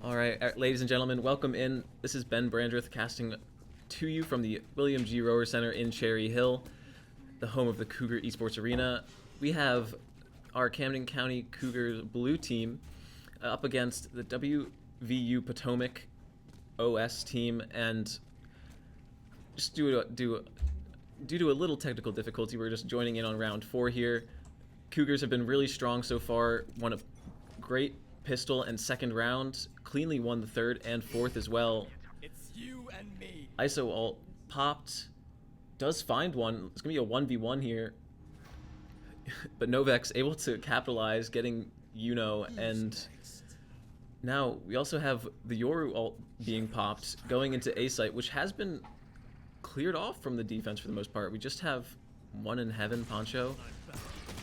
Alright, ladies and gentlemen, welcome in. This is Ben Brandreth casting to you from the William G. Rower Center in Cherry Hill, the home of the Cougar Esports Arena. We have our Camden County Cougars blue team up against the WVU Patomoc OS team, and just due to a little technical difficulty, we're just joining in on round 4 here. Cougars have been really strong so far, won a great pistol and second round, cleanly won the third and fourth as well. It's you and me. ISO ult popped, does find one. It's gonna be a 1v1 here, but Novek's able to capitalize, getting and now we also have the Yoru ult being popped, going into A site, which has been cleared off from the defense for the most part. We just have one in heaven, Poncho.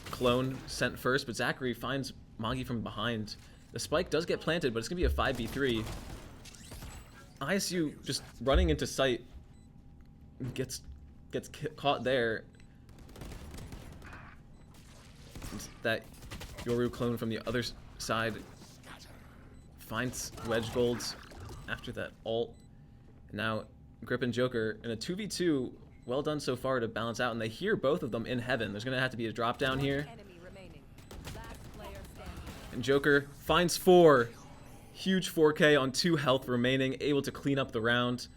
Clone sent first, but Zachary finds Magi from behind. The spike does get planted, but it's going to be a 5v3. ISU just running into sight. Gets caught there. That Yoru clone from the other side finds Wedge Gold after that ult. Now Grip and Joker in a 2v2. Well done so far to balance out, and they hear both of them in heaven. There's going to have to be a drop down here. And Joker finds 4. Huge 4K on 2 health remaining, able to clean up the round.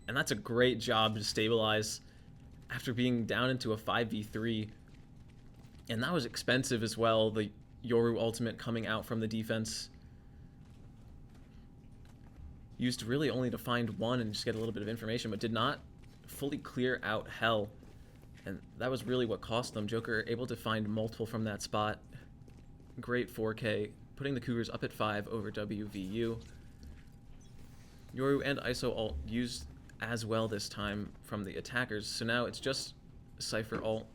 And that's a great job to stabilize after being down into a 5v3. And that was expensive as well, the Yoru ultimate coming out from the defense. Used really only to find one and just get a little bit of information, but did not fully clear out hell. And that was really what cost them. Joker able to find multiple from that spot. Great 4K, putting the Cougars up at 5 over WVU. Yoru and ISO ult used as well this time from the attackers, so now it's just Cypher ult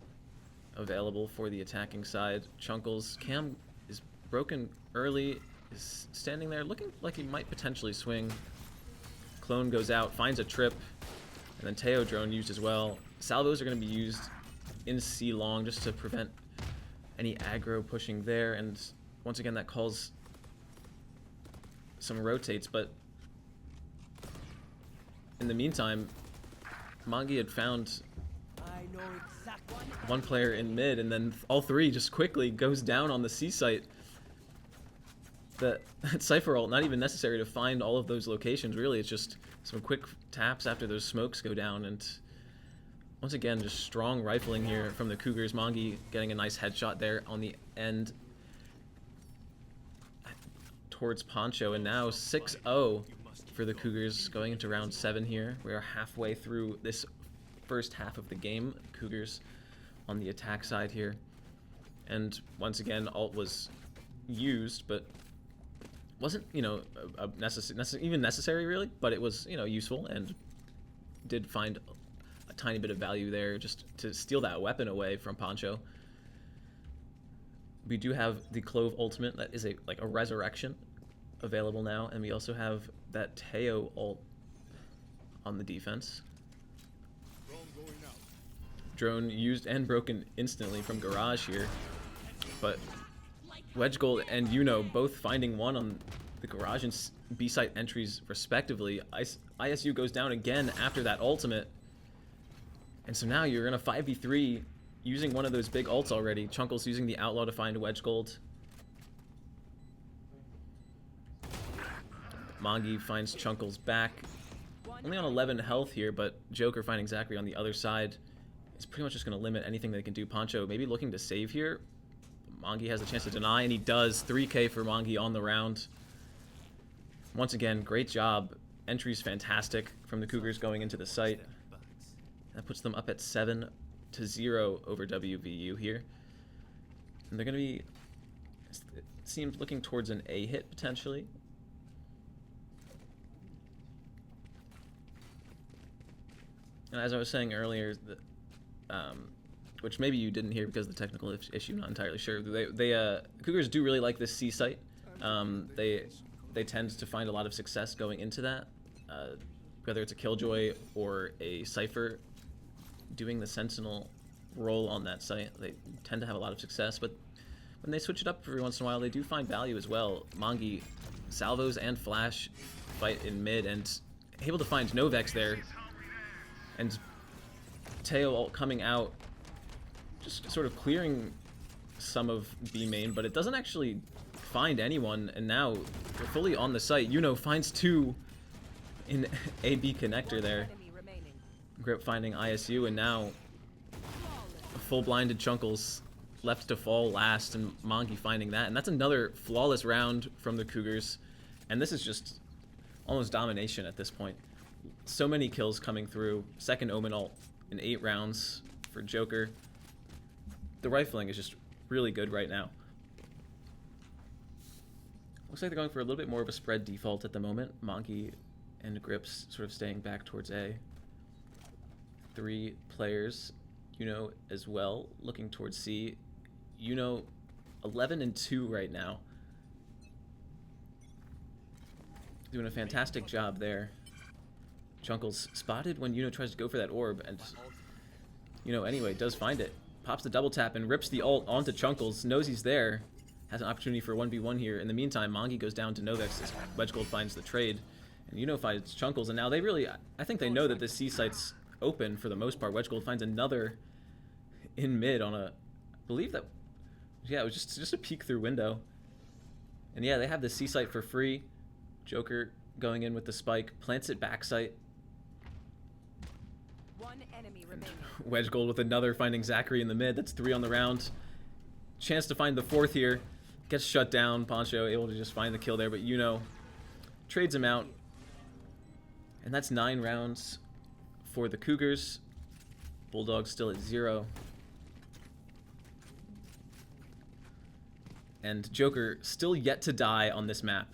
available for the attacking side. Chunkles cam is broken early, is standing there looking like he might potentially swing. Clone goes out, finds a trip, and then Teo drone used as well. Salvos are going to be used in C long just to prevent any aggro pushing there, and once again that calls some rotates, but in the meantime Mangi had found one player in mid, and then all 3 just quickly goes down on the C site. That Cypher ult not even necessary to find all of those locations, really. It's just some quick taps after those smokes go down, and once again, just strong rifling here from the Cougars. Mangi getting a nice headshot there on the end towards Poncho, and now 6-0 for the Cougars going into round 7 here. We are halfway through this first half of the game. Cougars on the attack side here, and once again, ult was used, but wasn't even necessary really, but it was useful and did find a tiny bit of value there just to steal that weapon away from Poncho. We do have the Clove ultimate that is a resurrection available now, and we also have that Teo ult on the defense. Drone used and broken instantly from Garage here, but Wedge Gold and both finding one on the Garage and B site entries respectively. ISU goes down again after that ultimate. And so now you're in a 5v3 using one of those big ults already. Chunkles using the Outlaw to find Wedge Gold. Mangi finds Chunkles back. Only on 11 health here, but Joker finding Zachary on the other side is pretty much just going to limit anything they can do. Poncho maybe looking to save here. Mangi has a chance to deny, and he does. 3K for Mangi on the round. Once again, great job. Entry's fantastic from the Cougars going into the site. That puts them up at 7-0 over WVU here. And they're going to be, it seems, looking towards an A hit potentially. And as I was saying earlier, which maybe you didn't hear because of the technical issue, not entirely sure. Cougars do really like this C site. They tend to find a lot of success going into that, whether it's a Killjoy or a Cypher doing the Sentinel role on that site. They tend to have a lot of success, but when they switch it up every once in a while, they do find value as well. Mongi, salvos and flash fight in mid, and able to find Novex there. And Teo coming out, just sort of clearing some of B main, but it doesn't actually find anyone, and now they're fully on the site. Finds 2 in AB connector there. Grip finding ISU, and now full blinded Chunkles left to fall last, and Mongi finding that, and that's another flawless round from the Cougars, and this is just almost domination at this point. So many kills coming through. Second Omen ult in 8 rounds for Joker. The rifling is just really good right now. Looks like they're going for a little bit more of a spread default at the moment. Mongi and Grips sort of staying back towards A. 3 players, as well, looking towards C. 11 and 2 right now. Doing a fantastic job there. Chunkles spotted when tries to go for that orb, and anyway, does find it. Pops the double tap and rips the ult onto Chunkles. Knows he's there. Has an opportunity for a 1v1 here. In the meantime, Mongi goes down to Novex as WedgeGold finds the trade. And finds Chunkles, and now they really, I think they know that this C site's open for the most part. WedgeGold finds another in mid on a, I believe that, yeah, it was just a peek through window. And yeah, they have the C site for free. Joker going in with the spike, plants it backside. One enemy remaining. WedgeGold with another, finding Zachary in the mid. That's 3 on the round. Chance to find the 4th here. Gets shut down. Poncho able to just find the kill there, but trades him out. And that's 9 rounds for the Cougars. Bulldogs still at 0. And Joker still yet to die on this map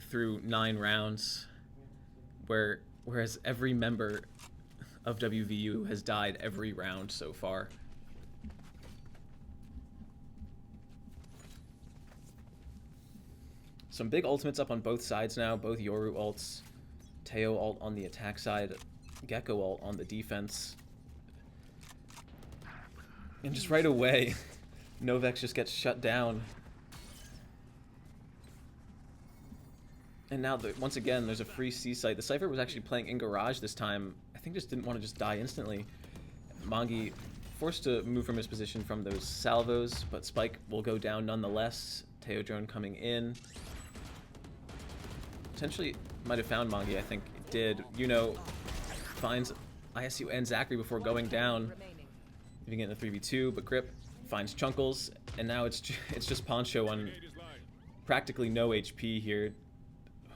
through 9 rounds, whereas every member of WVU has died every round so far. Some big ultimates up on both sides now, both Yoru ults. Teo ult on the attack side, Gecko ult on the defense. And just right away, Novex just gets shut down. And now, once again, there's a free C site. The Cypher was actually playing in garage this time. I think just didn't want to just die instantly. Mongi forced to move from his position from those salvos, but Spike will go down nonetheless. Teo drone coming in. Potentially might have found Mongi, I think it did. Finds ISU and Zachary before going down. Leaving it in the 3v2, but Grip finds Chunkles, and now it's just Poncho on practically no HP here,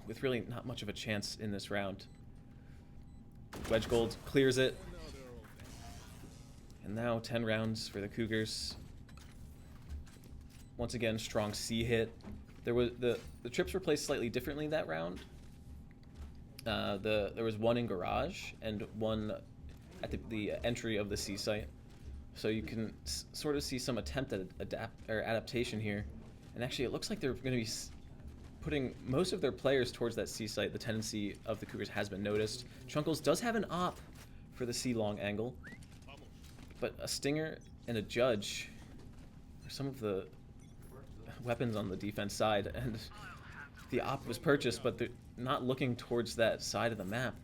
with really not much of a chance in this round. WedgeGold clears it. And now 10 rounds for the Cougars. Once again, strong C hit. There was the trips were placed slightly differently that round. There was 1 in garage and 1 at the entry of the C site, so you can sort of see some attempt at adaptation here. And actually, it looks like they're going to be putting most of their players towards that C site. The tendency of the Cougars has been noticed. Chunkles does have an op for the C long angle, but a stinger and a judge are some of the weapons on the defense side, and the op was purchased, but they're not looking towards that side of the map.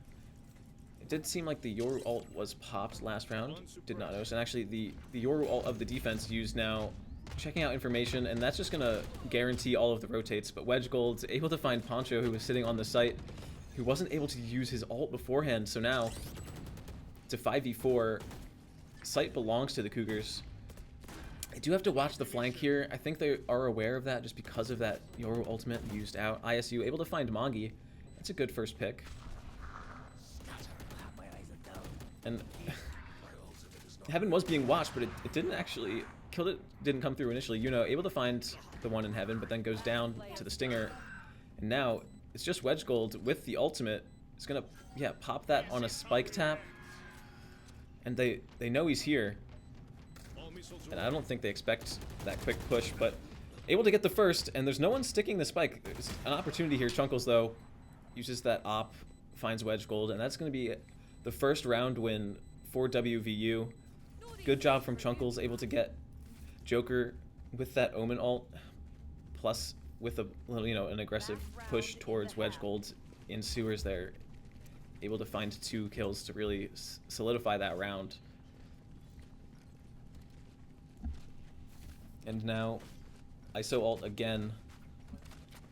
It did seem like the Yoru ult was popped last round. Did not notice. And actually, the Yoru ult of the defense used now, checking out information, and that's just going to guarantee all of the rotates. But WedgeGold's able to find Poncho, who was sitting on the site, who wasn't able to use his ult beforehand. So now, to 5v4, site belongs to the Cougars. I do have to watch the flank here. I think they are aware of that just because of that Yoru ultimate used out. ISU able to find Mongi. That's a good first pick. And Heaven was being watched, but it didn't actually killed it. Didn't come through initially. Able to find the one in Heaven, but then goes down to the Stinger. And now it's just WedgeGold with the ultimate. It's gonna pop that on a spike tap. And they know he's here. And I don't think they expect that quick push, but able to get the first, and there's no one sticking the spike. There's an opportunity here. Chunkles, though, uses that op, finds WedgeGold, and that's going to be the first round win for WVU. Good job from Chunkles, able to get Joker with that Omen ult, plus with a little, an aggressive push towards Wedge Gold in sewers there, able to find 2 kills to really solidify that round. And now, ISO ult again,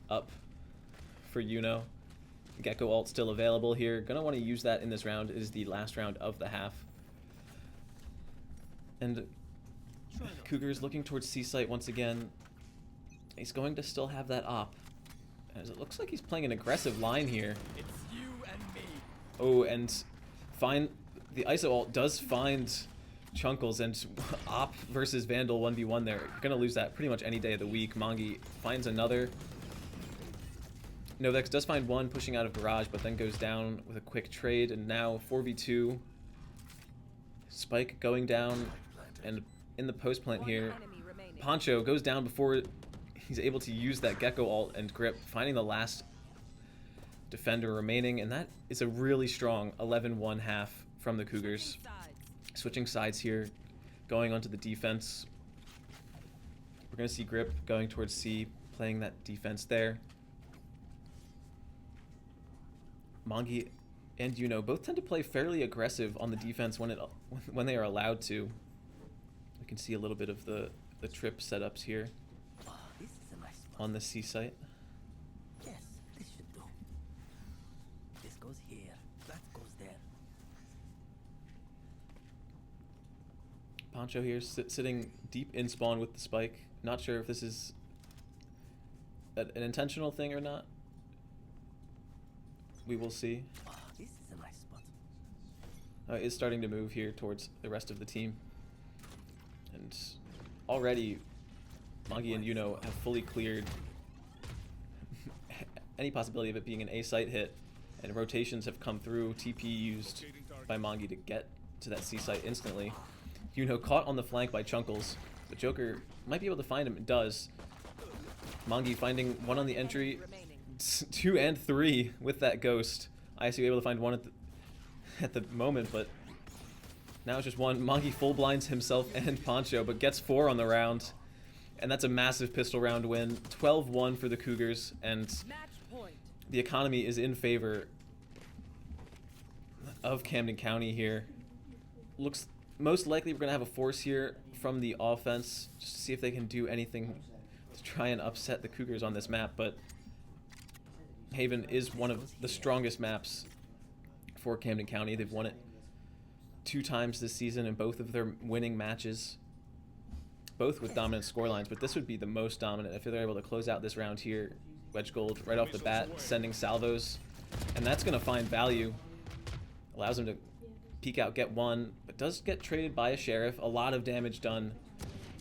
up for Yuno. Gecko ult still available here. Gonna want to use that in this round. It is the last round of the half. And Cougars looking towards C site once again. He's going to still have that op, as it looks like he's playing an aggressive line here. It's you and me. Oh, and the ISO ult does find Chunkles, and op versus Vandal 1v1 there. You're gonna lose that pretty much any day of the week. Mongi finds another. Novex does find one pushing out of Garage, but then goes down with a quick trade, and now 4v2. Spike going down, and in the post plant here, Poncho goes down before he's able to use that Gecko ult and grip, finding the last defender remaining, and that is a really strong 11-1 half from the Cougars. Switching sides here, going onto the defense. We're going to see Grip going towards C, playing that defense there. Mongi and Yuno both tend to play fairly aggressive on the defense when they are allowed to. We can see a little bit of the trip setups here on the C site. Yes, this should do. This goes here, that goes there. Poncho here sitting deep in spawn with the spike. Not sure if this is an intentional thing or not. We will see. This is a nice spot. Is starting to move here towards the rest of the team. And already, Mongi and Yuno have fully cleared any possibility of it being an A site hit, and rotations have come through. TP used by Mongi to get to that C site instantly. Yuno caught on the flank by Chunkles. The Joker might be able to find him. It does. Mongi finding one on the entry. 2 and 3 with that ghost. ISU able to find one at the moment, but now it's just one. Mongi full blinds himself and Poncho, but gets 4 on the round. And that's a massive pistol round win. 12-1 for the Cougars, and the economy is in favor of Camden County here. Looks most likely we're going to have a force here from the offense, just to see if they can do anything to try and upset the Cougars on this map, but Haven is one of the strongest maps for Camden County. They've won it 2 times this season in both of their winning matches, both with dominant scorelines, but this would be the most dominant if they're able to close out this round here. Wedge Gold right off the bat, sending salvos, and that's going to find value. Allows him to peek out, get 1, but does get traded by a Sheriff. A lot of damage done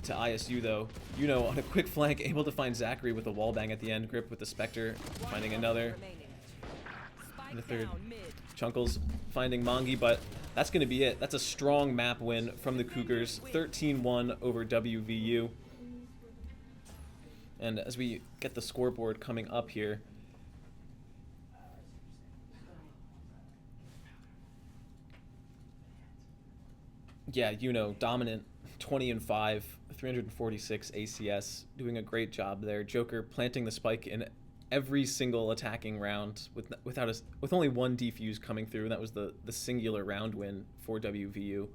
to ISU though. Yuno on a quick flank, able to find Zachary with a wallbang at the end. Grip with the Spectre, finding another. And the third. Chunkles finding Mongi, but that's going to be it. That's a strong map win from the Cougars. 13-1 over WVU. And as we get the scoreboard coming up here, yeah, Yuno dominant, 20-5, 346 ACS, doing a great job there. Joker planting the spike in every single attacking round with only 1 defuse coming through, and that was the singular round win for WVU.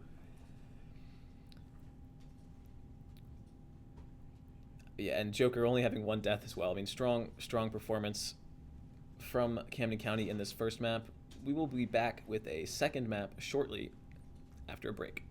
Yeah, and Joker only having 1 death as well. I mean, strong performance from Camden County in this first map. We will be back with a second map shortly after a break.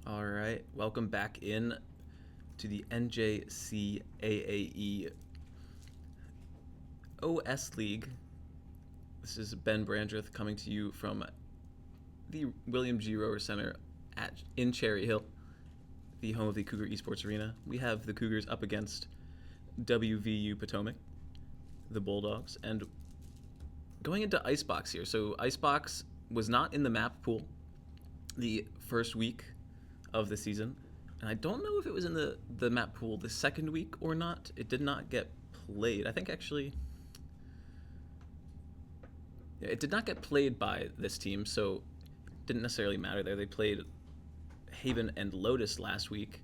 All right, welcome back in to the NJCAAE OS League. This is Ben Brandreth coming to you from the William G. Rower Center in Cherry Hill, the home of the Cougar Esports Arena. We have the Cougars up against WVU Patomoc, the Bulldogs, and going into Icebox here. So Icebox was not in the map pool the first week of the season, and I don't know if it was in the map pool the second week or not. It did not get played. I think actually it did not get played by this team, so it didn't necessarily matter there. They played Haven and Lotus last week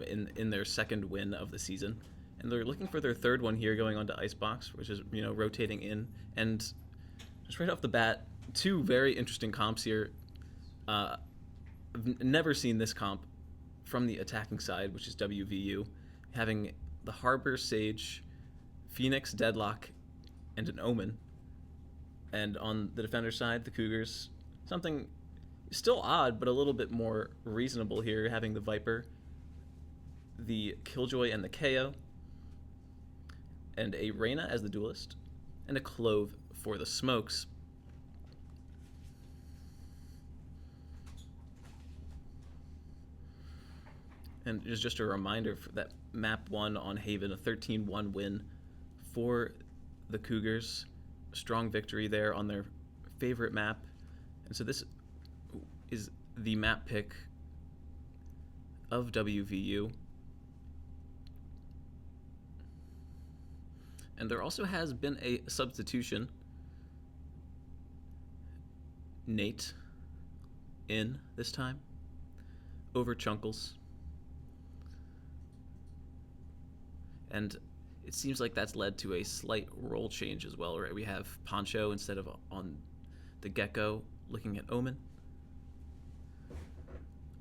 in their second win of the season, and they're looking for their third one here going on to Icebox, which is rotating in. And just right off the bat, two very interesting comps here. I've never seen this comp from the attacking side, which is WVU, having the Harbor Sage, Phoenix Deadlock, and an Omen. And on the defender side, the Cougars, something still odd, but a little bit more reasonable here, having the Viper, the Killjoy and the KO, and a Reyna as the duelist, and a Clove for the smokes. And just a reminder that map 1 on Haven, a 13-1 win for the Cougars. Strong victory there on their favorite map. And so this is the map pick of WVU. And there also has been a substitution. Nate in this time over Chunkles. And it seems like that's led to a slight role change as well, right? We have Poncho instead of on the Gecko looking at Omen.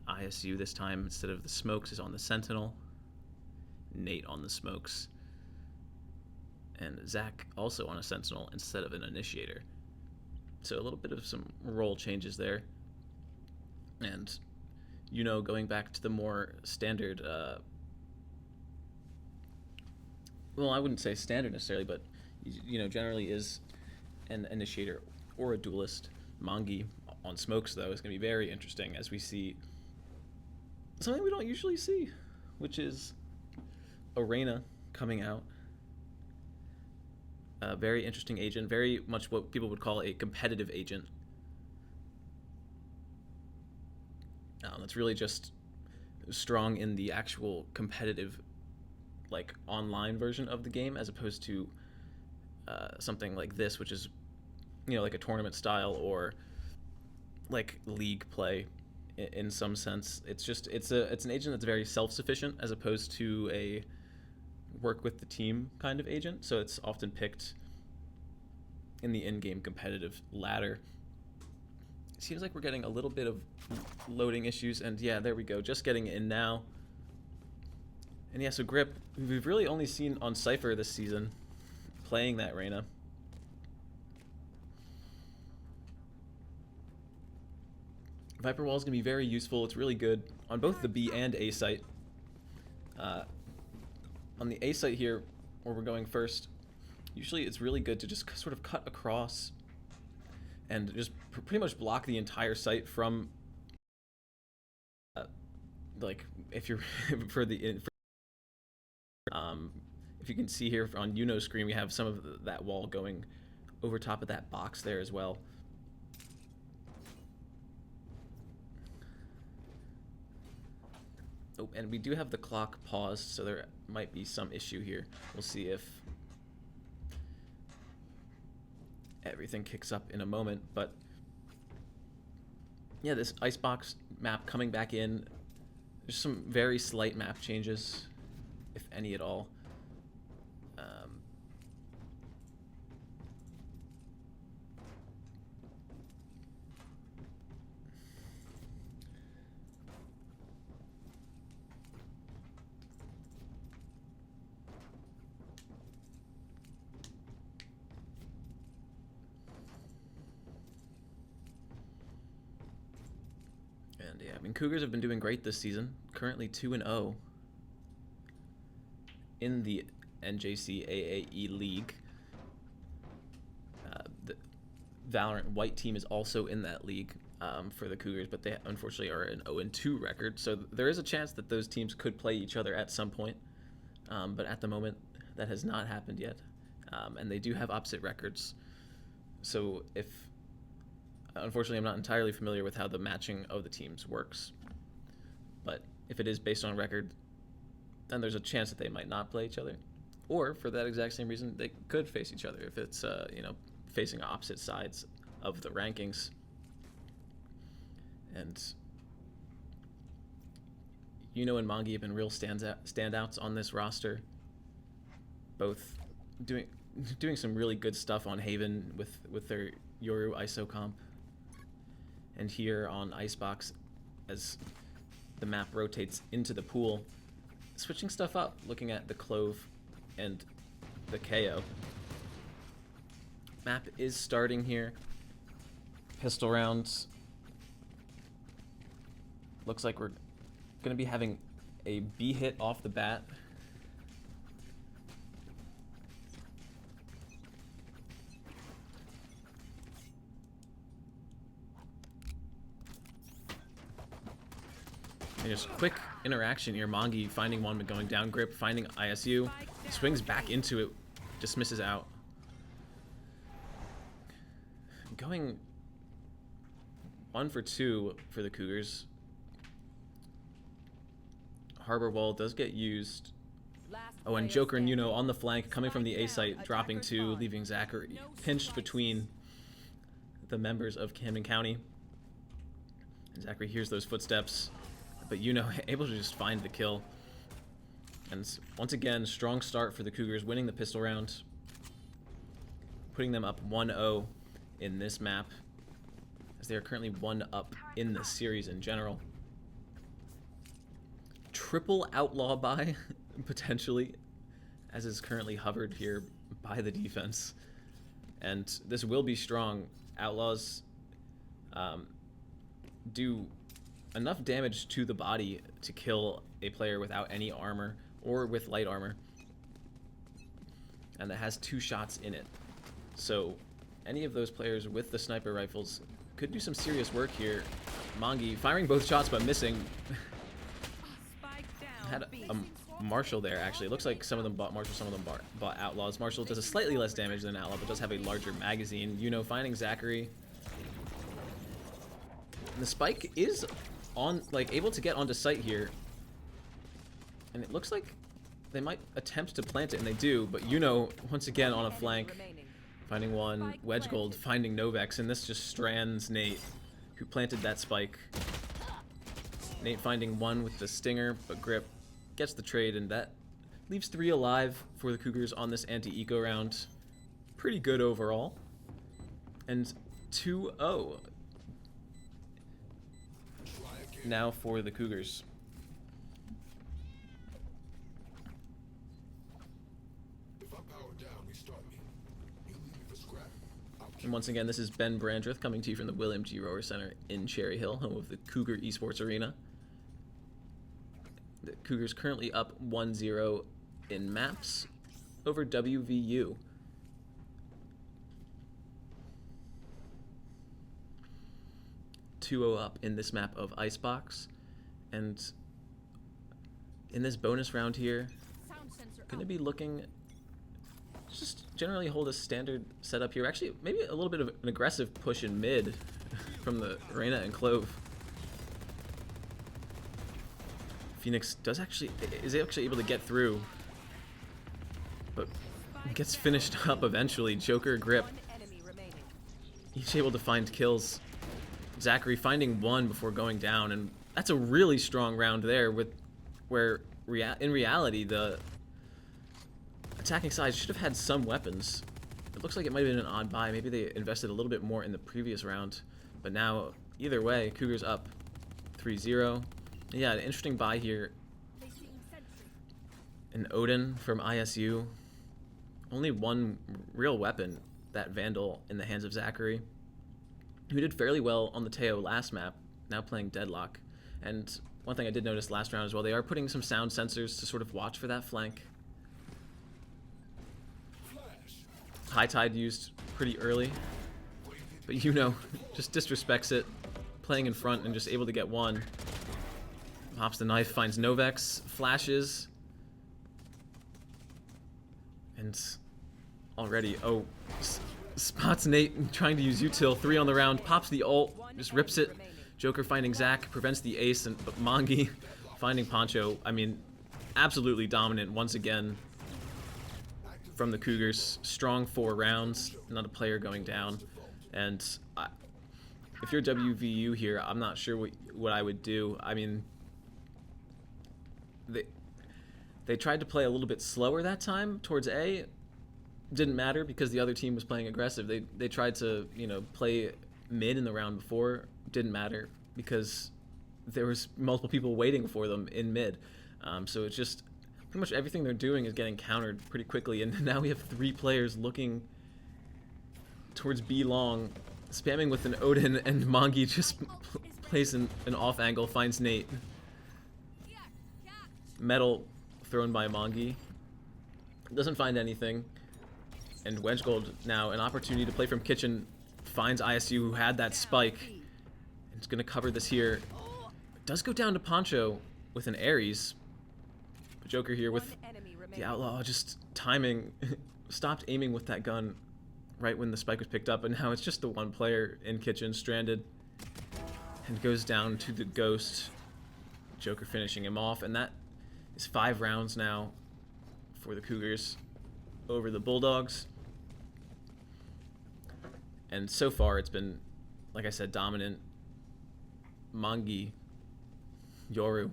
ISU this time instead of the smokes is on the Sentinel. Nate on the smokes. And Zach also on a Sentinel instead of an Initiator. So a little bit of some role changes there. And, going back to the more standard well, I wouldn't say standard necessarily, but generally is an Initiator or a duelist. Mangi on smokes, though, is going to be very interesting as we see something we don't usually see, which is a Reyna coming out. A very interesting agent, very much what people would call a competitive agent. That's really just strong in the actual competitive online version of the game, as opposed to something like this, which is like a tournament style or like league play in some sense. It's an agent that's very self-sufficient as opposed to a work with the team kind of agent, so it's often picked in the in-game competitive ladder. It seems like we're getting a little bit of loading issues, and yeah, there we go, just getting in now. And yeah, so Grip, we've really only seen on Cypher this season playing that Reyna. Viper Wall is going to be very useful. It's really good on both the B and A site. On the A site here, where we're going first, usually it's really good to just sort of cut across and just pretty much block the entire site from, if you're if you can see here on Uno's screen, we have some of that wall going over top of that box there as well. Oh, and we do have the clock paused, so there might be some issue here. We'll see if everything kicks up in a moment, but yeah, this Icebox map coming back in. There's some very slight map changes, if any at all. And yeah, I mean, Cougars have been doing great this season. Currently 2-0 in the NJCAAE League. The Valorant White team is also in that league for the Cougars, but they unfortunately are an 0-2 record. So there is a chance that those teams could play each other at some point. But at the moment, that has not happened yet. And they do have opposite records. So unfortunately, I'm not entirely familiar with how the matching of the teams works. But if it is based on record, then there's a chance that they might not play each other. Or for that exact same reason, they could face each other if it's, facing opposite sides of the rankings. And and Mangi have been real standouts on this roster. Both doing some really good stuff on Haven with their Yoru ISO comp. And here on Icebox, as the map rotates into the pool, switching stuff up, looking at the Clove and the KO. Map is starting here. Pistol rounds. Looks like we're going to be having a B hit off the bat. And just quick interaction here. Mangi finding one, but going down grip, finding ISU. Swings back into it, just misses out. Going 1 for 2 for the Cougars. Harbor Wall does get used. Oh, and Joker and Yuno on the flank, coming from the A site, dropping 2, leaving Zachary pinched between the members of Camden County. And Zachary hears those footsteps, but Yuno able to just find the kill. And once again, strong start for the Cougars, winning the pistol round, putting them up 1-0 in this map, as they are currently 1-up in the series in general. Triple outlaw buy, potentially, as is currently hovered here by the defense. And this will be strong. Outlaws do enough damage to the body to kill a player without any armor or with light armor. And that has 2 shots in it. So any of those players with the sniper rifles could do some serious work here. Mangi firing both shots but missing. Had a Marshall there, actually. It looks like some of them bought Marshall, some of them bought Outlaws. Marshall does a slightly less damage than Outlaw, but does have a larger magazine. Finding Zachary. And the spike is able to get onto site here. And it looks like they might attempt to plant it, and they do, but once again on a flank. Finding one, Wedge Gold, finding Novex, and this just strands Nate, who planted that spike. Nate finding one with the stinger, but Grip gets the trade, and that leaves 3 alive for the Cougars on this anti-eco round. Pretty good overall. And 2-0 now for the Cougars. And once again, this is Ben Brandreth coming to you from the William G. Rower Center in Cherry Hill, home of the Cougar Esports Arena. The Cougars currently up 1-0 in maps over WVU. (2-0) up in this map of Icebox. And in this bonus round here, going to be looking... just generally hold a standard setup here. Actually, maybe a little bit of an aggressive push in mid from the Reyna and Clove. Phoenix is actually able to get through, but gets finished up eventually. Joker, Grip, each able to find kills. Zachary finding one before going down, and that's a really strong round there. Where in reality the attacking side should have had some weapons. It looks like it might have been an odd buy. Maybe they invested a little bit more in the previous round. But now, either way, Cougars up 3-0. Yeah, an interesting buy here. An Odin from ISU. Only one real weapon, that Vandal, in the hands of Zachary, who did fairly well on the Teo last map, now playing Deadlock. And one thing I did notice last round as well, they are putting some sound sensors to sort of watch for that flank. High Tide used pretty early, but just disrespects it, playing in front and just able to get one. Pops the knife, finds Novex, flashes, and already, spots Nate trying to use util, 3 on the round, pops the ult, just rips it. Joker finding Zac, prevents the ace, and Mongi finding Poncho. I mean, absolutely dominant once again from the Cougars. Strong 4 rounds, not a player going down. And if you're WVU here, I'm not sure what I would do. I mean, they tried to play a little bit slower that time towards A. Didn't matter because the other team was playing aggressive. They tried to, play mid in the round before. Didn't matter because there was multiple people waiting for them in mid. So it's just pretty much everything they're doing is getting countered pretty quickly. And now we have 3 players looking towards B long, spamming with an Odin, and Mongi just plays an off angle, finds Nate. Metal thrown by Mongi. Doesn't find anything. And Wedgegold now an opportunity to play from Kitchen. Finds ISU, who had that spike. And it's going to cover this here. Does go down to Poncho with an Ares. Joker here with the Outlaw just timing. Stopped aiming with that gun right when the spike was picked up. And now it's just the one player in Kitchen stranded. And goes down to the Ghost. Joker finishing him off. And that is 5 rounds now for the Cougars over the Bulldogs. And so far it's been, like I said, dominant. Mongi, Yoru,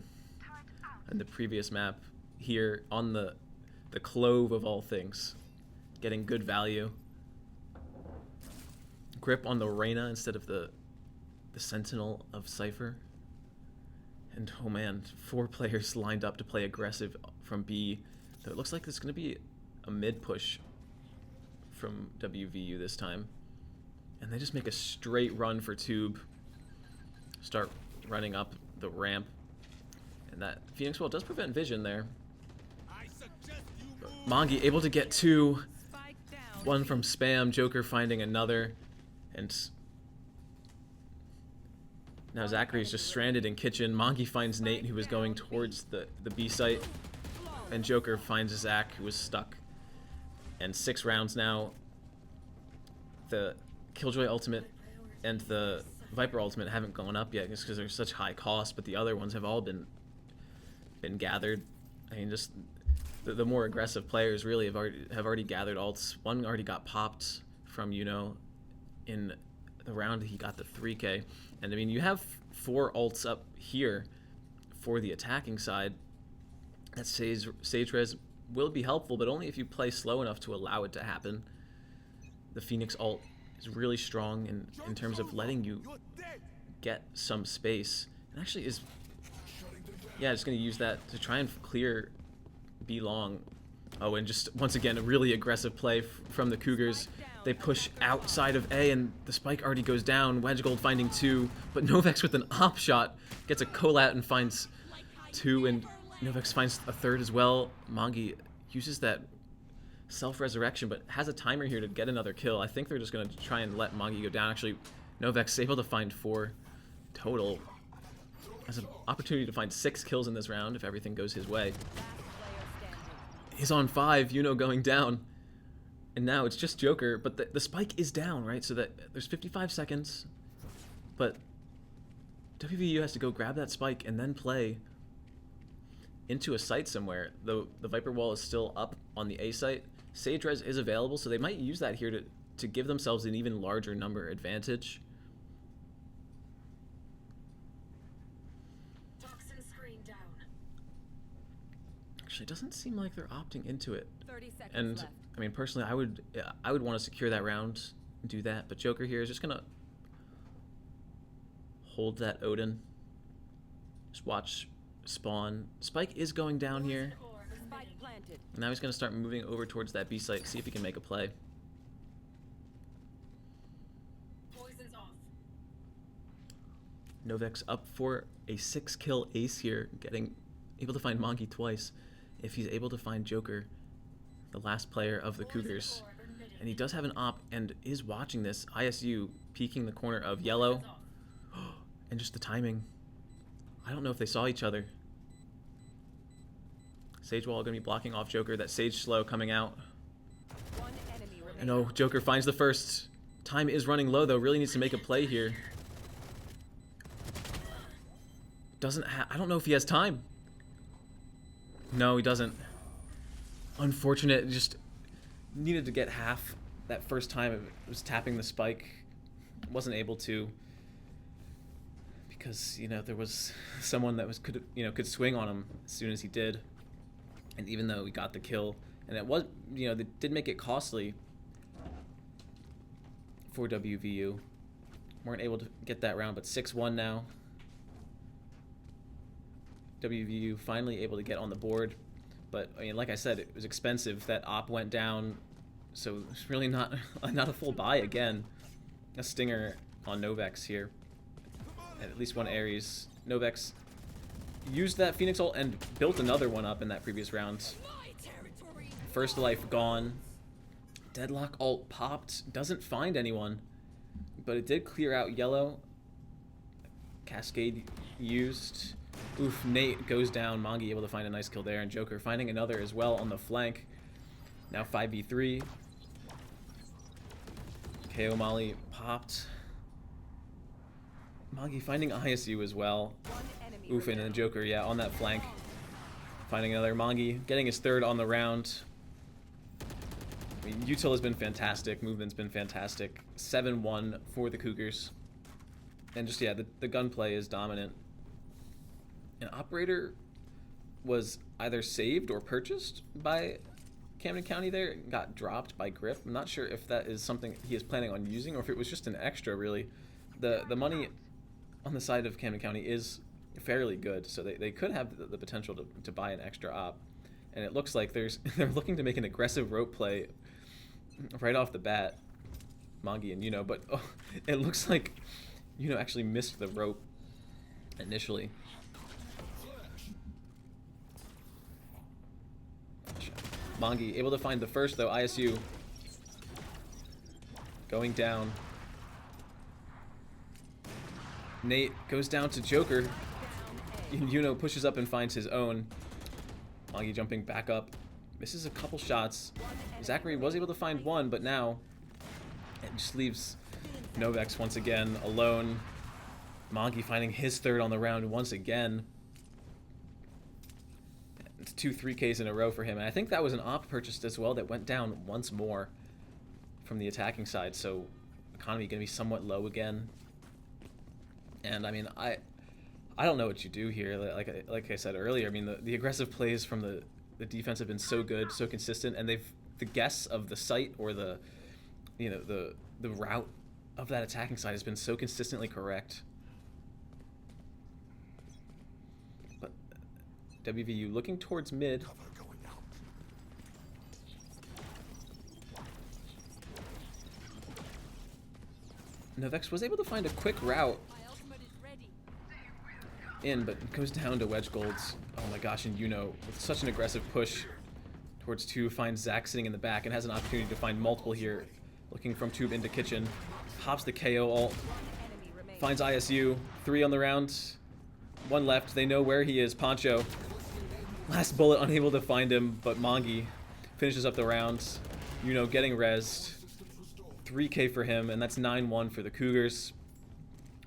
and the previous map here on the Clove of all things, getting good value. Grip on the Reyna instead of the Sentinel of Cypher. And oh man, 4 players lined up to play aggressive from B. So it looks like there's going to be a mid push from WVU this time. And they just make a straight run for Tube. Start running up the ramp. And that Phoenix Wall does prevent vision there. But Mongi able to get 2. 1 from Spam, Joker finding another. And now Zachary's just stranded in Kitchen. Mongi finds Nate, who was going towards the B site. And Joker finds Zac, who was stuck. And 6 rounds now. The Killjoy ultimate and the Viper ultimate haven't gone up yet just because they're such high cost, but the other ones have all been gathered. I mean, just the more aggressive players really have already gathered ults. One already got popped from in the round he got the 3K. And I mean, you have 4 ults up here for the attacking side. That Sage Res will be helpful, but only if you play slow enough to allow it to happen. The Phoenix ult is really strong in terms of letting you get some space. And actually is, yeah, just going to use that to try and clear B long. Oh, and just once again, a really aggressive play from the Cougars. They push outside of A, and the spike already goes down. Wedgegold finding 2, but Novex with an op shot gets a collat and finds 2, and Novex finds a 3rd as well. Mongi uses that self-resurrection, but has a timer here to get another kill. I think they're just going to try and let Mongi go down. Actually, Novex is able to find 4 total. Has an opportunity to find 6 kills in this round if everything goes his way. He's on 5, going down. And now it's just Joker, but the spike is down, right? So that there's 55 seconds, but WVU has to go grab that spike and then play into a site somewhere. The Viper wall is still up on the A site. Sage Res is available, so they might use that here to give themselves an even larger number advantage. Toxin screen down. Actually, it doesn't seem like they're opting into it. 30 seconds And left. I mean, personally, I would want to secure that round and do that. But Joker here is just gonna hold that Odin. Just watch spawn. Spike is going down here. Spike planted. Now he's gonna start moving over towards that B site, see if he can make a play. Poison's off. Novex up for a 6-kill ace here, able to find Mongi twice. If he's able to find Joker, the last player of the Cougars. And he does have an op and is watching this. ISU peeking the corner of yellow. And just the timing. I don't know if they saw each other. Sage Wall going to be blocking off Joker. That Sage slow coming out. And oh, Joker finds the first. Time is running low though. Really needs to make a play here. I don't know if he has time. No, he doesn't. Unfortunate. Just needed to get half that first time. It was tapping the spike. Wasn't able to. Because, there was someone that could swing on him as soon as he did. And even though he got the kill, and it was, they did make it costly for WVU. Weren't able to get that round, but 6-1 now. WVU finally able to get on the board. But, like I said, it was expensive. That op went down, so it's really not a full buy again. A stinger on Novex here. At least one Ares. Novex used that Phoenix ult and built another one up in that previous round. First life gone. Deadlock ult popped. Doesn't find anyone. But it did clear out yellow. Cascade used. Oof, Nate goes down. Mongi able to find a nice kill there. And Joker finding another as well on the flank. Now 5v3. KO Molly popped. Mongi finding ISU as well. Oof, and then Joker, yeah, on that flank. Finding another. Mongi getting his third on the round. I mean, util has been fantastic. Movement's been fantastic. 7-1 for the Cougars. And just, yeah, the gunplay is dominant. An operator was either saved or purchased by Camden County there. It got dropped by Grip. I'm not sure if that is something he is planning on using or if it was just an extra, really. The money on the side of Camden County is fairly good, so they could have the potential to buy an extra op. And it looks like they're looking to make an aggressive rope play right off the bat. Mongi and but it looks like actually missed the rope initially. Mongi able to find the first though. ISU going down. Nate goes down to Joker. Pushes up and finds his own. Mongi jumping back up. Misses a couple shots. Zachary was able to find one, but now it just leaves Novex once again alone. Mongi finding his third on the round once again. It's 2 3Ks in a row for him. And I think that was an op purchased as well that went down once more from the attacking side. So economy going to be somewhat low again. And I mean, I don't know what you do here. Like I said earlier, I mean, the aggressive plays from the defense have been so good, so consistent, and the guess of the site or the route of that attacking side has been so consistently correct. But WVU looking towards mid. Novex was able to find a quick route in, but goes down to Wedge Golds. Oh my gosh, and with such an aggressive push towards two, finds Zach sitting in the back and has an opportunity to find multiple here. Looking from tube into kitchen. Pops the KO ult. Finds ISU. 3 on the round. 1 left. They know where he is. Poncho. Last bullet, unable to find him, but Mongi finishes up the round. Getting rezzed. 3K for him, and that's 9-1 for the Cougars.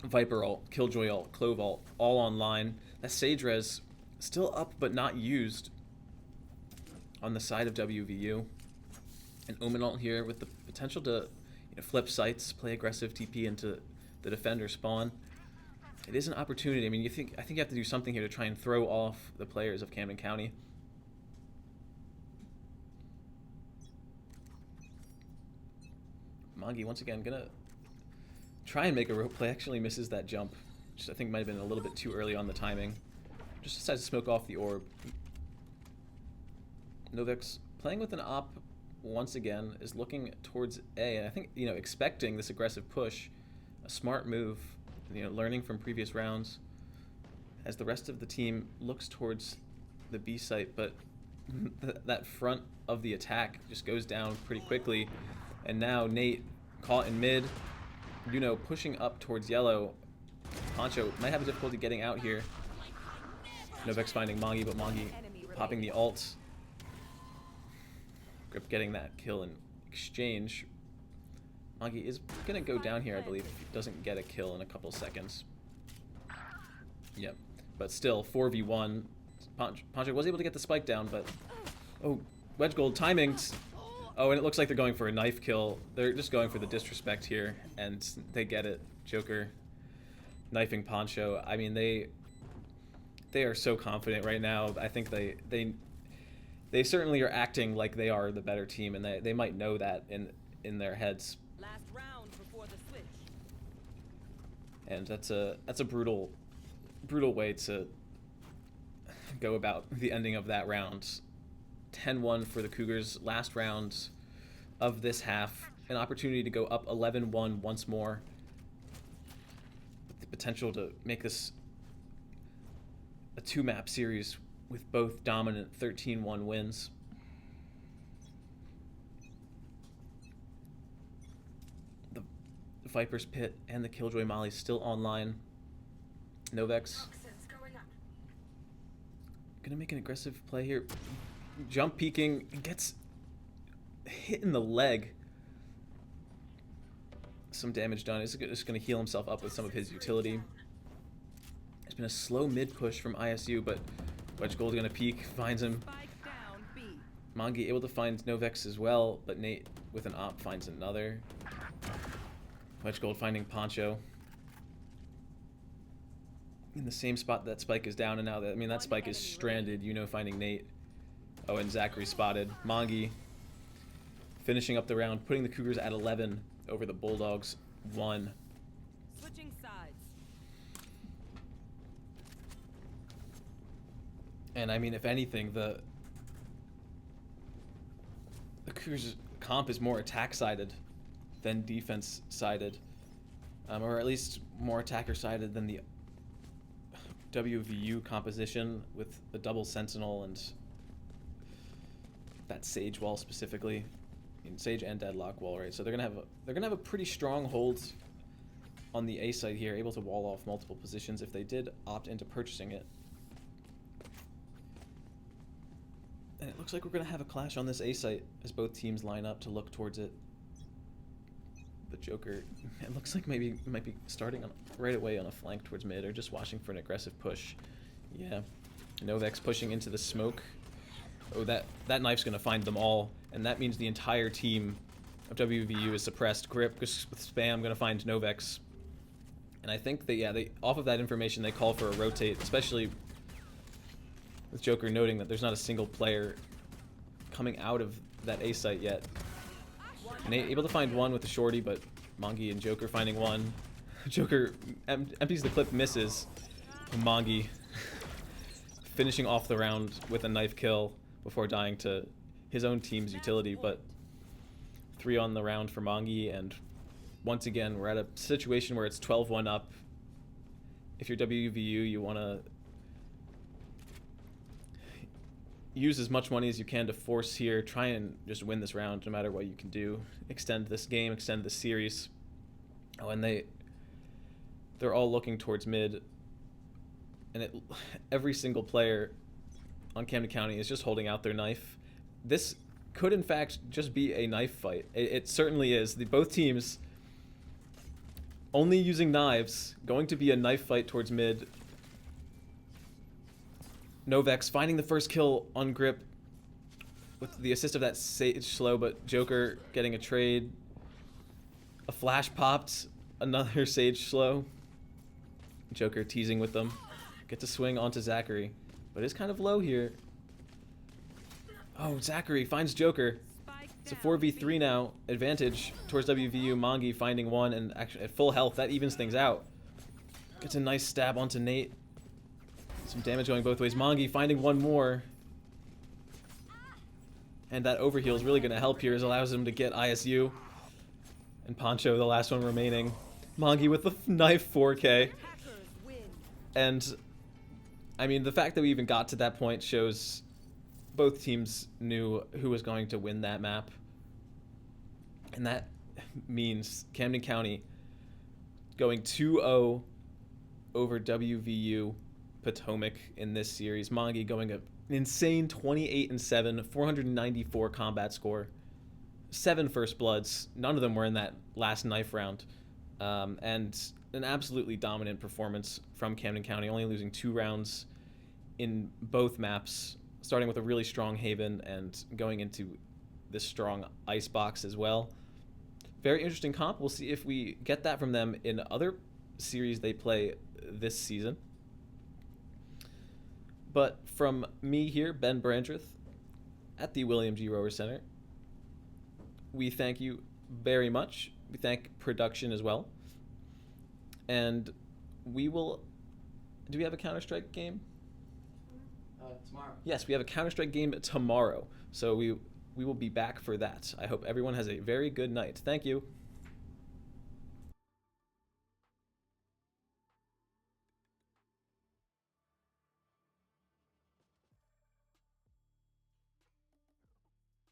Viper ult, Killjoy ult, Clove ult, all online. That Sage res still up but not used on the side of WVU. And Omen ult here with the potential to flip sites, play aggressive TP into the defender spawn. It is an opportunity. I mean, I think you have to do something here to try and throw off the players of Camden County. Mongi once again gonna try and make a rope play. Actually misses that jump, which I think might have been a little bit too early on the timing. Just decides to smoke off the orb. Novex playing with an op once again is looking towards A, and I think expecting this aggressive push, a smart move. Learning from previous rounds. as the rest of the team looks towards the B site, but that front of the attack just goes down pretty quickly. And now Nate caught in mid, pushing up towards yellow. Poncho might have a difficulty getting out here. Novex finding Mongi, but Mongi popping the ult. Grip getting that kill in exchange. Mongi is going to go down here, I believe, if he doesn't get a kill in a couple seconds. Yep. But still, 4v1. Poncho was able to get the spike down, but... Oh, Wedge Gold timing. Oh, and it looks like they're going for a knife kill. They're just going for the disrespect here, and they get it. Joker knifing Poncho. I mean, they are so confident right now. I think they certainly are acting like they are the better team, and they might know that in their heads. Last round before the switch. And that's a brutal way to go about the ending of that round. 10-1 for the Cougars. Last round of this half. An opportunity to go up 11-1 once more. With the potential to make this a 2-map series with both dominant 13-1 wins. The Viper's Pit and the Killjoy Molly still online. Novex gonna make an aggressive play here. Jump peeking, gets hit in the leg. Some damage done. He's just gonna heal himself up with some of his utility. It's been a slow mid push from ISU, but Wedge Gold gonna peek, finds him. Mongi able to find Novex as well, but Nate with an op finds another. Wedge Gold finding Poncho. In the same spot that Spike is down, and now that Spike is stranded, finding Nate. Oh, and Zachary spotted. Mongi finishing up the round, putting the Cougars at 11 over the Bulldogs 1. Switching sides. And I mean, if anything, the Cougars comp is more attack-sided than defense-sided. Or at least more attacker-sided than the WVU composition with the double Sentinel and that Sage wall specifically. I mean, Sage and Deadlock wall, right? So they're gonna have a pretty strong hold on the A side here, able to wall off multiple positions if they did opt into purchasing it. And it looks like we're gonna have a clash on this A site as both teams line up to look towards it. The Joker, it looks like maybe might be starting right away on a flank towards mid, or just watching for an aggressive push. Yeah, Novex pushing into the smoke. Oh, that knife's gonna find them all, and that means the entire team of WVU is suppressed. Grip just with spam gonna find Novex, and I think that they off of that information they call for a rotate, especially with Joker noting that there's not a single player coming out of that A site yet. Nate able to find one with the shorty, but Mongi and Joker finding one. Joker empties the clip, misses. Mongi finishing off the round with a knife kill before dying to his own team's utility, but 3 on the round for Mongi, and once again we're at a situation where it's 12-1 up. If you're WVU, you want to use as much money as you can to force here, try and just win this round no matter what you can do. Extend this game, extend this series. Oh, and they're all looking towards mid, and every single player on Camden County is just holding out their knife. This could in fact just be a knife fight. It certainly is. Both teams only using knives, going to be a knife fight towards mid. Novex finding the first kill on Grip with the assist of that Sage slow, but Joker getting a trade. A flash popped, another Sage slow. Joker teasing with them. Get to swing onto Zachary, but it's kind of low here. Oh, Zachary finds Joker. It's a 4v3 now. Advantage towards WVU. Mongi finding one, and actually at full health, that evens things out. Gets a nice stab onto Nate. Some damage going both ways. Mongi finding one more. And that overheal is really going to help here, as it allows him to get ISU. And Poncho, the last one remaining. Mongi with the knife 4K. And I mean, the fact that we even got to that point shows both teams knew who was going to win that map. And that means Camden County going 2-0 over WVU Patomoc in this series. Mongi going an insane 28-7, 494 combat score, 7 first bloods. None of them were in that last knife round. And an absolutely dominant performance from Camden County, only losing 2 rounds in both maps, starting with a really strong Haven and going into this strong Icebox as well. Very interesting comp. We'll see if we get that from them in other series they play this season. But from me here, Ben Brandreth, at the William G. Rower Center, we thank you very much. We thank production as well. And we will... Do we have a Counter-Strike game? Tomorrow. Yes, we have a Counter-Strike game tomorrow. So we will be back for that. I hope everyone has a very good night. Thank you.